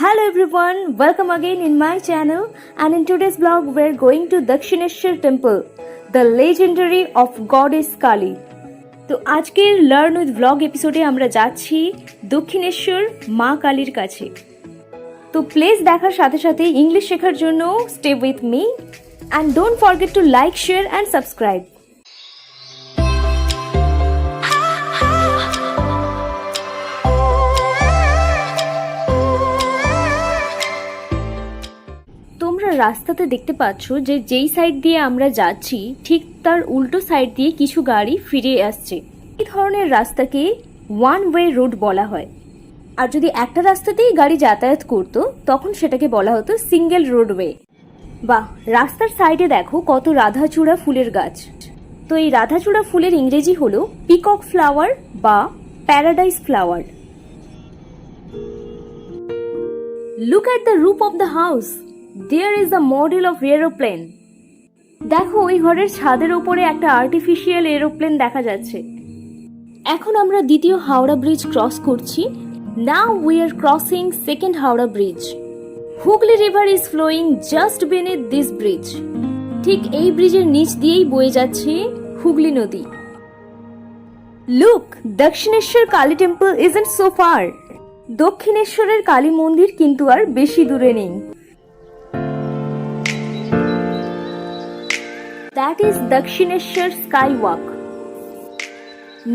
Hello everyone, welcome again in my channel, and in today's vlog we're going to Dakshineshwar temple, the legendary of goddess Kali. তো আজকের learn with blog এপিসোডে আমরা যাচ্ছি দক্ষিণেশ্বর মা কালীর কাছে। তো প্লিজ দেখার সাথে সাথে ইংলিশ শেখার জন্য stay with me and don't forget to like, share and subscribe. তোমরা রাস্তাতে দেখতে পাচ্ছ যে যেই সাইড দিয়ে আমরা যাচ্ছি ঠিক তার উল্টো সাইড দিয়ে কিছু গাড়ি ফিরে আসছে। এই ধরনের রাস্তাকে ওয়ান ওয়ে রোড বলা হয়, আর যদি একটা রাস্তাতেই গাড়ি যাতায়াত করতো তখন সেটাকে বলা হতো সিঙ্গেল রোডওয়ে। বাহ, রাস্তার সাইডে দেখো কত রাধাচূড়া ফুলের গাছ। তো এই রাধাচূড়া ফুলের ইংরেজি হলো পিকক ফ্লাওয়ার বা paradise flower. Look at the roof of the house, there is a model of aeroplane. দেখো ওই ঘরের ছাদের উপরে একটা আর্টিফিশিয়াল এরোপ্লেন দেখা যাচ্ছে। এখন আমরা দ্বিতীয় হাওড়া ব্রিজ ক্রস করছি। Now we are crossing second Howrah bridge. Hooghly river is flowing just beneath this bridge. ঠিক এই ব্রিজের নিচ দিয়েই বয়ে যাচ্ছে হুগলি নদী। Look, Dakshineswar Kali temple isn't so far. দক্ষিণেশ্বরের কালী মন্দির কিন্তু আর বেশি দূরে নেই। That is Dakshineshwar Skywalk.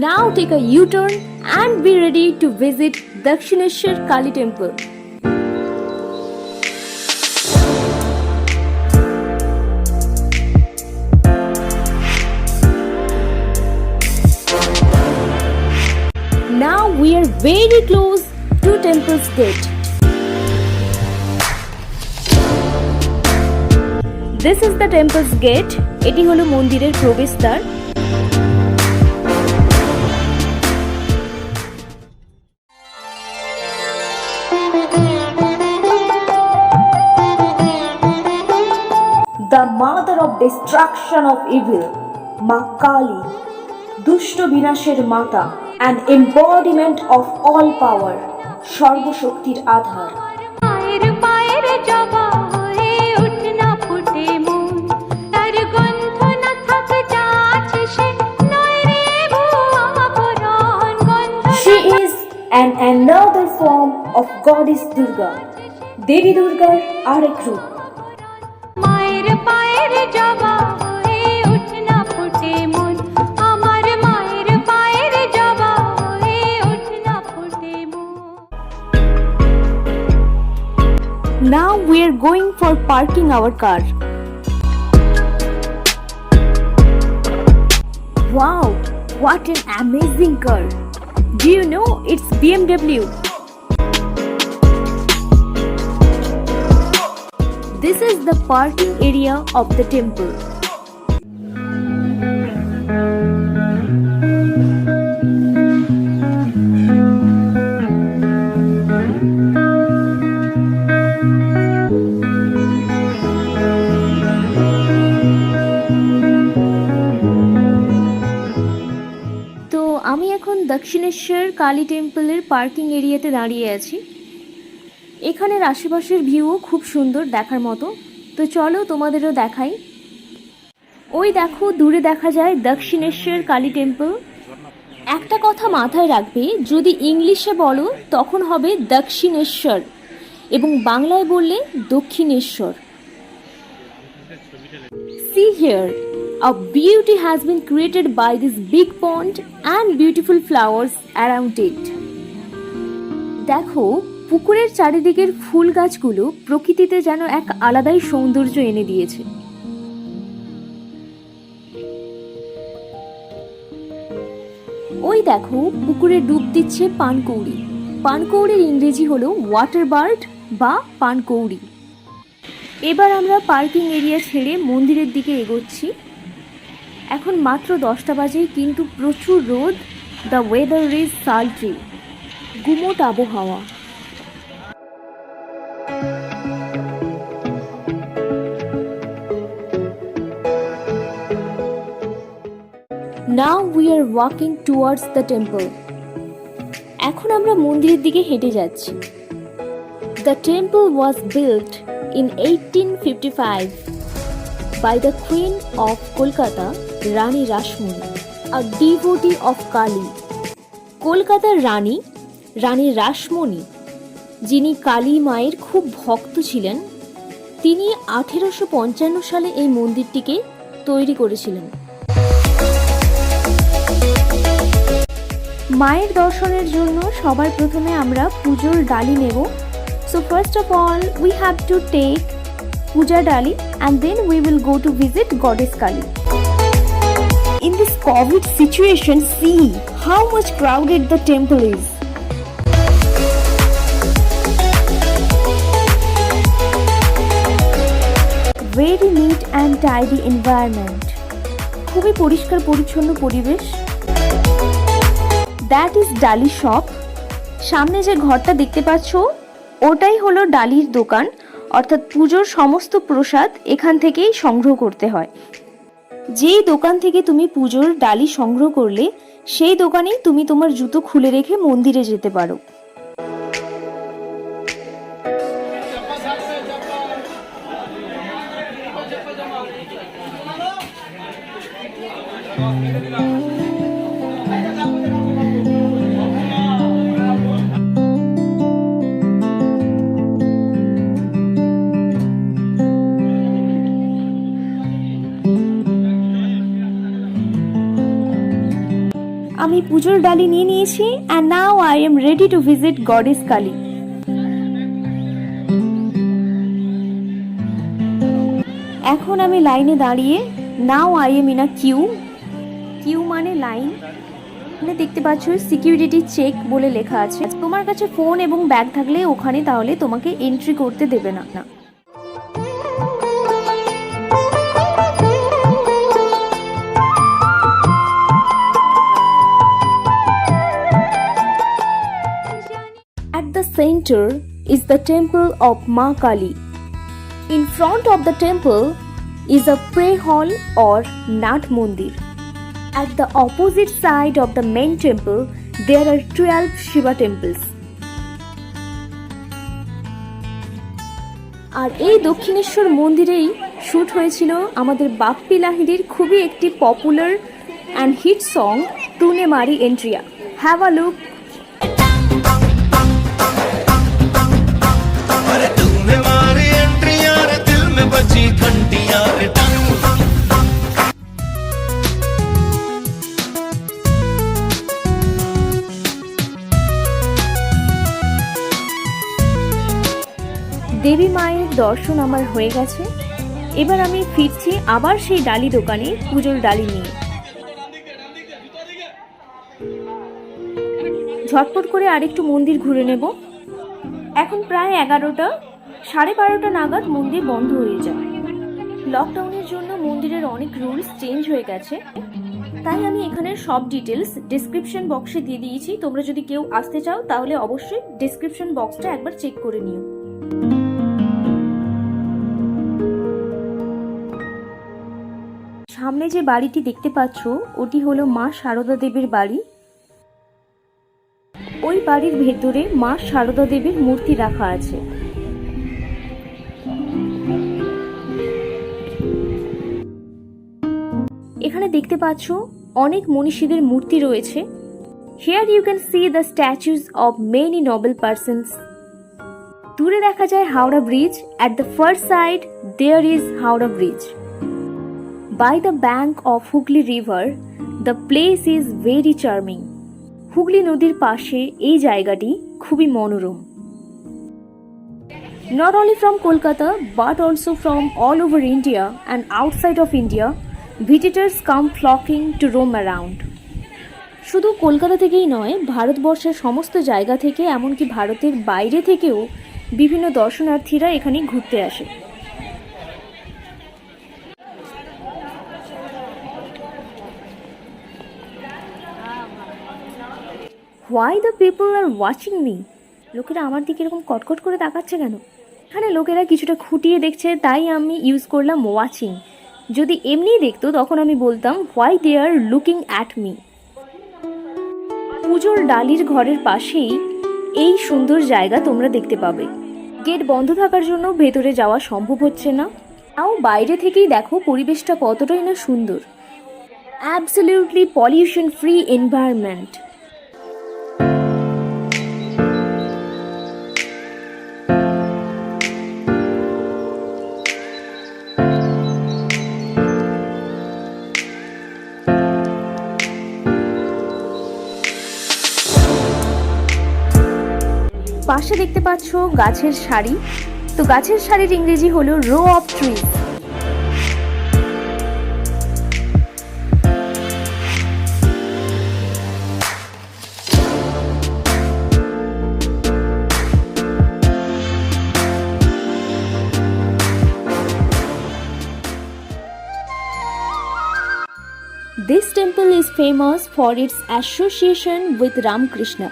Now take a U-turn and be ready to visit Dakshineshwar Kali Temple. Now we are very close to Temple's gate. This is the temple's gate. এটি হলো মন্দিরের প্রবেশদ্বার। The mother of destruction of evil, মা কালী, দুষ্ট বিনাশের মাতা, an embodiment of all power, সর্বশক্তির Aadhaar. And another form of goddess Durga, Devi Durgar arek roop. মায়ের পায়ের জবা হয়ে উঠনা ফুটে মন, আমার মায়ের পায়ের জবা হয়ে উঠনা ফুটে মন। Now we are going for parking our car. Wow, what an amazing car. Do you know it's BMW? This is the parking area of the temple. আমি এখন দক্ষিণেশ্বর কালী টেম্পলের পার্কিং এরিয়াতে দাঁড়িয়ে আছি। এখানের আশেপাশের ভিউও খুব সুন্দর দেখার মতো। তো চলো তোমাদেরও দেখাই। ওই দেখো দূরে দেখা যায় দক্ষিণেশ্বর কালী টেম্পল। একটা কথা মাথায় রাখবে, যদি ইংলিশে বলো তখন হবে দক্ষিণেশ্বর এবং বাংলায় বললে Dakshineswar. See here, a beauty has been created by this big pond and beautiful flowers around it. দেখো পুকুরের চারিদিকের ফুল গাছগুলো প্রকৃতিতে যেন এক আলাদাই সৌন্দর্য এনে দিয়েছে। ওই দেখো পুকুরে ডুব দিচ্ছে পানকৌড়ি। পানকৌড়ির ইংরেজি হলো ওয়াটার বার্ড বা পানকৌড়ি। এবার আমরা পার্কিং এরিয়া ছেড়ে মন্দিরের দিকে এগোচ্ছি। এখন মাত্র 10টা বাজে, কিন্তু প্রচুর রোদ। দ্য ওয়েদার ইজ সালট্রি, গুমোট আবহাওয়া। Now we are walking towards the temple. এখন আমরা মন্দিরের দিকে হেঁটে যাচ্ছি। The temple was built in 1855 by the Queen of Kolkata, Rani Rashmoni, a devotee of Kali. কলকাতার রানী রানী রাসমণি, যিনি কালী মায়ের খুব ভক্ত ছিলেন, তিনি 1855 সালে এই মন্দিরটিকে তৈরি করেছিলেন। মায়ের দর্শনের জন্য সবার প্রথমে আমরা পুজোর ডালি নেব। So first of all we have to take puja ডালি and then we will go to visit goddess Kali. In this COVID situation, see how much crowded the temple is. Very neat and tidy environment. খুবই পরিষ্কার পরিচ্ছন্ন পরিবেশ। That is ডালি shop. সামনে যে ঘরটা দেখতে পাচ্ছ ওটাই হলো ডালির দোকান, অর্থাৎ পুজোর সমস্ত প্রসাদ এখান থেকেই সংগ্রহ করতে হয়। যেই দোকান থেকে তুমি পুজোর ডালি সংগ্রহ করলে সেই দোকানেই তুমি তোমার জুতো খুলে রেখে মন্দিরে যেতে পারো। আমি পুজোর ডালি নিয়ে নিয়েছি and now I am ready to visit Goddess Kali. এখন আমি লাইনে দাঁড়িয়ে now I am in a queue. queue মানে লাইন। এখানে দেখতে পাচ্ছ সিকিউরিটি চেক বলে লেখা আছে। তোমার কাছে ফোন এবং ব্যাগ থাকলে ওখানে তাহলে তোমাকে এন্ট্রি করতে দেবে না। At the center is the temple of Ma Kali. In front of the temple is a prayer hall or Nath Mandir. At the opposite side of the main temple, there are 12 Shiva temples. আর এই দক্ষিণেশ্বর মন্দিরেই shoot হয়েছিল আমাদের বাপ্পি লাহিড়ির খুবই একটি popular and hit song টুনে মারি এন্ট্রিয়া। Have a look. দেবী মায়ের দর্শন আমার হয়ে গেছে। এবার আমি ফিরছি আবার সেই ডালি দোকানে পুজোর ডালি নিয়ে। ঝটপট করে আরেকটু মন্দির ঘুরে নেব। এখন প্রায় 11টা, 12:30 নাগাদ মন্দির বন্ধ হয়ে যায়। লকডাউনের জন্য মন্দিরের অনেক রুলস চেঞ্জ হয়ে গেছে, তাই আমি এখানের সব ডিটেলস ডেসক্রিপশন বক্সে দিয়ে দিয়েছি। তোমরা যদি কেউ আসতে চাও তাহলে অবশ্যই ডেসক্রিপশন বক্সটা একবার চেক করে নিও। সামনে যে বাড়িটি দেখতে পাচ্ছ ওটি হলো মা সারদা দেবীর বাড়ি। ওই বাড়ির ভেতরে মা সারদা দেবীর মূর্তি রাখা আছে। এখানে দেখতে পাচ্ছ অনেক মনীষীদের মূর্তি রয়েছে। Here you can see the statues of many noble persons. দূরে দেখা যায় Howrah bridge. At the first side there is Howrah Bridge. By the bank of Hooghly River, the place is very charming. Hooghly নদীর পাশে এই জায়গাটি খুবই মনোরম। Not only from Kolkata but also from all over India and outside of India, visitors come flocking to roam around. শুধু কলকাতা থেকেই নয়, ভারতবর্ষের সমস্ত জায়গা থেকে, এমনকি ভারতের বাইরে থেকেও বিভিন্ন দর্শনার্থীরা এখানে ঘুরতে আসে। Why the people are watching me? লোকেরা আমার দিকে এরকম কটকট করে তাকাচ্ছে কেন? এখানে লোকেরা কিছুটা খুঁটিয়ে দেখছে, তাই আমি ইউজ করলাম ওয়াচিং। যদি এমনিই দেখতো তখন আমি বলতাম why they are looking at me. পুজোর ডালির ঘরের পাশেই এই সুন্দর জায়গা তোমরা দেখতে পাবে। গেট বন্ধ থাকার জন্য ভেতরে যাওয়া সম্ভব হচ্ছে না। তাও বাইরে থেকেই দেখো পরিবেশটা কতটাই না সুন্দর। Absolutely pollution free environment. পাশে দেখতে পাচ্ছ গাছের সারি। তো গাছের সারির ইংরেজি হলো row of trees. This temple is famous for its association with Ramakrishna,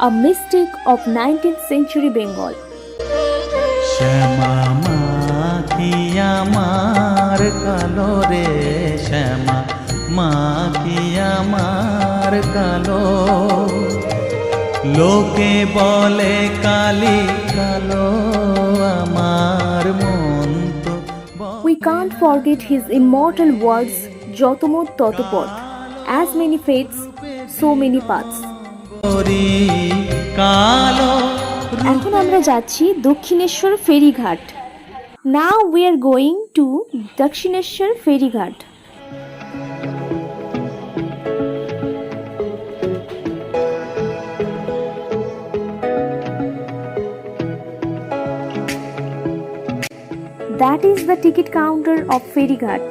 a mystic of 19th century Bengal. শ্যামা মাখি আমার কালো রে, শ্যামা মাখি আমার কালো, লোকে বলে কালি কালো, আমার মন তো We can't forget his immortal words, Jotomot Totopot. As many faiths, so many paths. বলি কালো। এখন আমরা যাচ্ছি দক্ষিণেশ্বর ফেরিঘাট। Now we are going to Dakshineswar ফেরিঘাট। That is the ticket counter of Ferryghat.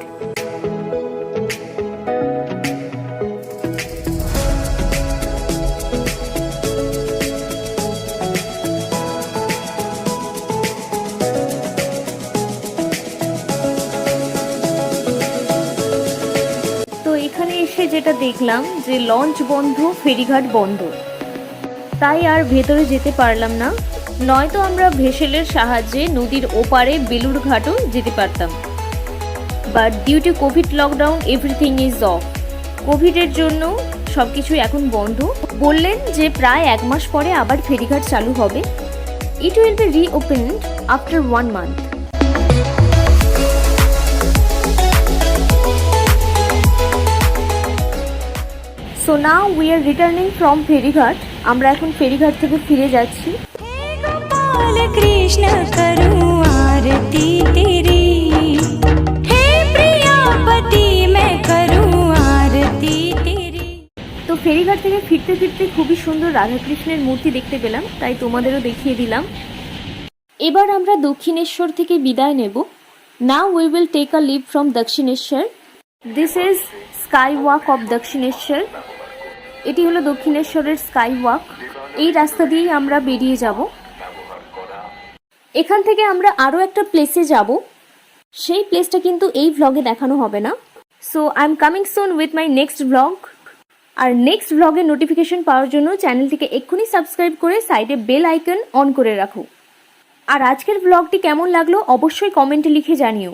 তো এখানে এসে যেটা দেখলাম যে লঞ্চ বন্ধ, ফেরিঘাট বন্ধ, তাই আর ভেতরে যেতে পারলাম না। নয়তো আমরা ভেসেলের সাহায্যে নদীর ওপারে বেলুড় ঘাটও যেতে পারতাম। But due to Covid lockdown everything is off. কোভিডের জন্য সব কিছু এখন বন্ধ। বললেন যে প্রায় 1 মাস পরে আবার ফেরিঘাট চালু হবে। It will be reopened after 1 month. So now we are returning from ফেরিঘাট। আমরা এখন ফেরিঘাট থেকে ফিরে যাচ্ছি। कृष्ण करूं आरती तेरी, हे प्रियापति मैं करूं आरती तेरी। তো ফেরিঘাট থেকে ফিরতে ফিরতে খুবই সুন্দর রাধাকৃষ্ণের মূর্তি দেখতে পেলাম, তাই তোমাদেরও দেখিয়ে দিলাম। এবার আমরা দক্ষিণেশ্বর থেকে বিদায় নেব। Now we will take a leave from Dakshineswar. This is sky walk of Dakshineswar. এটি হলো দক্ষিণেশ্বরের স্কাই ওয়াক। এই রাস্তা দিয়েই আমরা বেরিয়ে যাব। এখান থেকে আমরা আরও একটা প্লেসে যাব, সেই প্লেসটা কিন্তু এই ভ্লগে দেখানো হবে না। So I am coming soon with my next vlog. আর নেক্সট ভ্লগের নোটিফিকেশন পাওয়ার জন্য চ্যানেলটিকে এক্ষুনি সাবস্ক্রাইব করে সাইডে বেল আইকন অন করে রাখো। আর আজকের ভ্লগটি কেমন লাগলো অবশ্যই কমেন্টে লিখে জানিও।